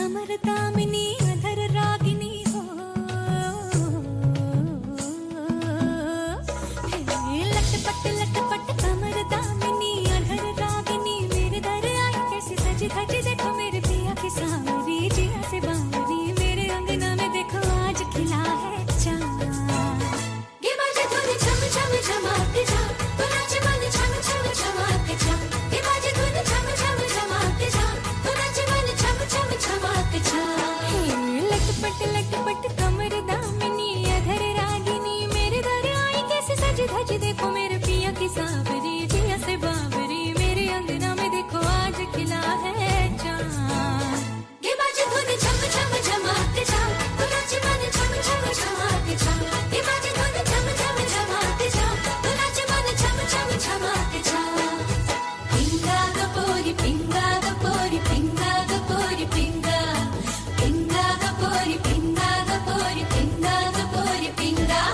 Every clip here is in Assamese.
कमर दामिनी अधर रागिनी हो, लटपट कमर दामिनी अधर रागिनी, मेरे दर आई कैसी सजी धजी, देखो मेरे पिया की सांवरी जिया से बावरी, मेरे अंगना में देखो आज खिला है चांद। ये बाजे धुन झम झम झमाक झम, तो नाच मन झम झम झमाक झम, ये बाजे धुन झम झम झमाक झम, तो नाच मन झम झम झमाक झम। लटपट कमर दामिनी अधर रागिनी, मेरे दर आई कैसे सज धज, देखो मेरे पिया की सांवरी जिया से बावरी, मेरे अंगना में देखो आज खिला है चांद। ये बाजे धुन झम झम झमाक झम, तो नाच मन झम झम झमाक झम, ये बाजे धुन झम झम झमाक झम, तो नाच मन झम झम झमाक झम। पिंगा गपोरी पिंगा गपोरी पिंगा गपोरी पिंगा, पिंगा गपोरी पिंगा गपोरी पिंगा गपोरी पिंगा।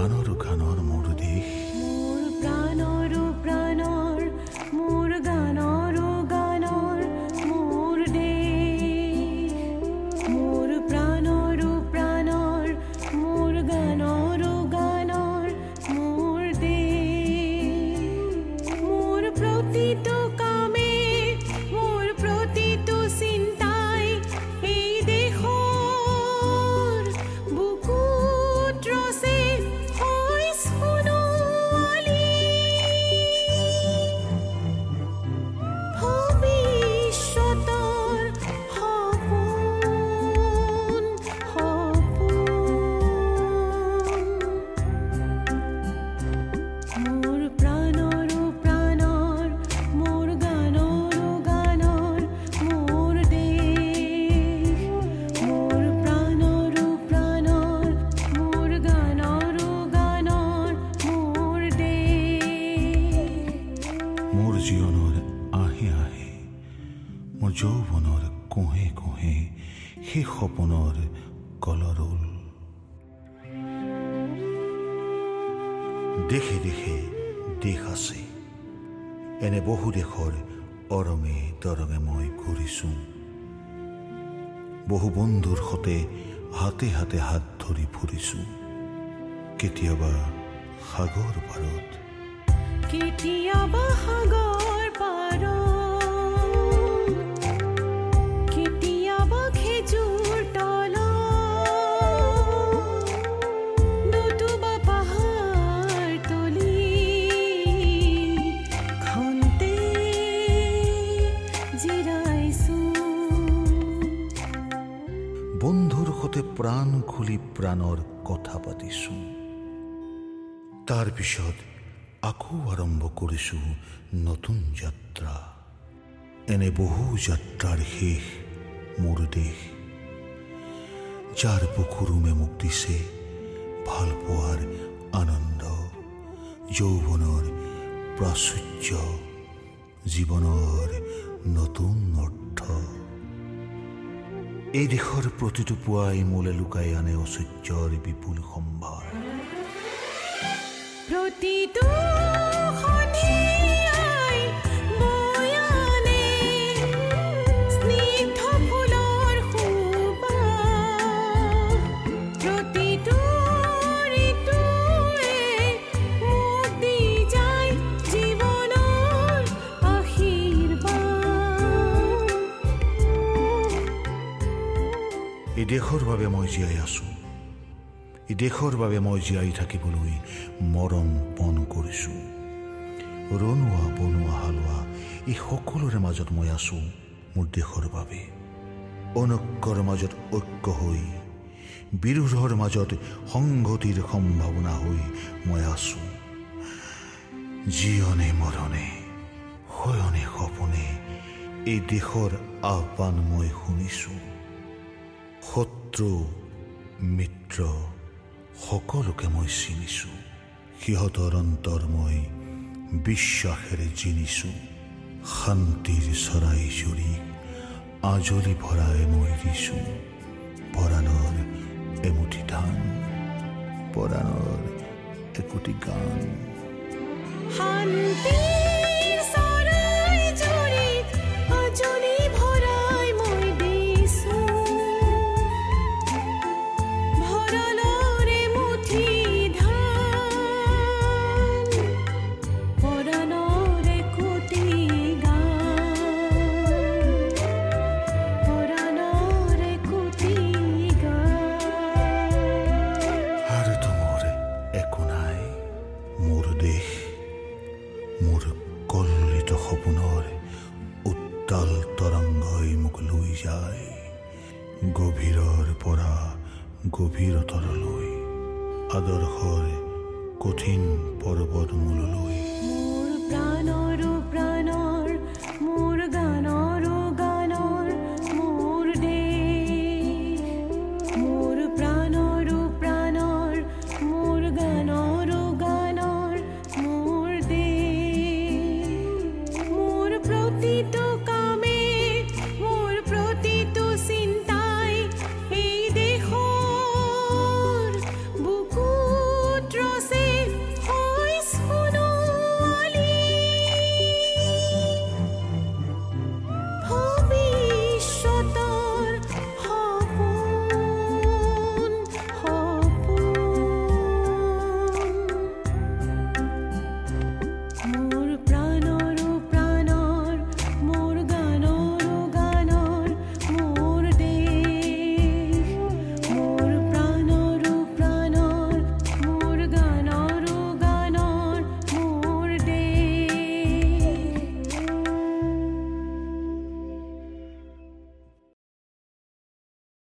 প্ৰাণৰ গানৰ মোৰ দেশ মোৰ প্ৰাণৰ প্ৰাণৰ মোৰ গানৰ গানৰ মোৰ দেশ মোৰ প্ৰাণৰ প্ৰাণৰ মোৰ গানৰ গানৰ মোৰ দেশ মোৰ প্ৰতিটো কামে মোৰ প্ৰতিটো চিন্তাই এই দেশৰ বুকুত ৰচে হৈ সোণোৱালী ভৱিষ্যতৰ সপোন মোৰ প্ৰাণৰ প্ৰাণৰ মোৰ গানৰ গানৰ মোৰ দেশ মোৰ প্ৰাণৰ প্ৰাণৰ মোৰ গানৰ গানৰ মোৰ দেশ মোৰ জীৱনৰ আহে আহে মোৰ যৌৱনৰ কোহে কোহে সেই সপোনৰ কলৰল দেশে দেশে দেশ আছে এনে বহু দেশৰ অৰঙে তৰঙে মই ঘূৰিছোঁ বহু বন্ধুৰ সতে হাতে হাতে হাত ধৰি ফুৰিছোঁ কেতিয়াবা সাগৰ পাৰত কেতিয়াবা সাগৰ পাৰত কেতিয়াবা খেজুৰ তলত নতুবা পাহাৰ তলি খন্তে জিৰাইছোঁ বন্ধুৰ সতে প্ৰাণ খুলি প্ৰাণৰ কথা পাতিছোঁ তাৰ পিছত আকৌ আৰম্ভ কৰিছোঁ নতুন যাত্ৰা এনে বহু যাত্ৰাৰ শেষ মোৰ দেশ যাৰ বুকুৰুমে মোক দিছে ভাল পোৱাৰ আনন্দ যৌৱনৰ প্ৰাচুৰ্য জীৱনৰ নতুন অৰ্থ এই দেশৰ প্ৰতিটো পুৱাই মোলে লুকাই আনে ঐশ্বৰ্যৰ বিপুল সম্ভাৰ প্ৰতিটো সন্ধিয়াই বৈ আনে স্নিগ্ধ ফুলৰ সুবাস প্ৰতিটো ঋতুৱে মোক দি যায় জীৱনৰ আশীৰ্বাদ এই দেশৰ বাবে মই জীয়াই আছোঁ এই দেশৰ বাবে মই জীয়াই থাকিবলৈ মৰণ পণ কৰিছোঁ ৰণুৱা বনোৱা হালোৱা এই সকলোৰে মাজত মই আছোঁ মোৰ দেশৰ বাবে অনৈক্যৰ মাজত ঐক্য হৈ বিৰোধৰ মাজত সংগতিৰ সম্ভাৱনা হৈ মই আছোঁ জীৱনে মৰণে শয়নে সপোনে এই দেশৰ আহ্বান মই শুনিছোঁ শত্ৰু মিত্ৰ সকলোকে মই চিনিছোঁ সিহঁতৰ অন্তৰ মই বিশ্বাসেৰে জিনিছোঁ শান্তিৰ চৰাই চুৰিক আজলি ভৰাই মই দিছোঁ পৰাণৰ এমুঠি ধান পৰাণৰ একোটি গান শান্তিৰ চৰাই চুৰিক আজলি ভৰাই মই দিছোঁ ভঁৰালৰ এমুঠি ধান পৰাণৰ একোটি গান পৰাণৰ একোটি গান আৰু তোমাৰ একো নাই মোৰ দেশ মোৰ কল্লিত সপোনৰ উত্তাল তৰংগই মোক লৈ যায় গভীৰৰ পৰা গভীৰতৰলৈ আদৰ্শৰ কঠিন পৰ্বতমূললৈ মোৰ প্ৰাণৰ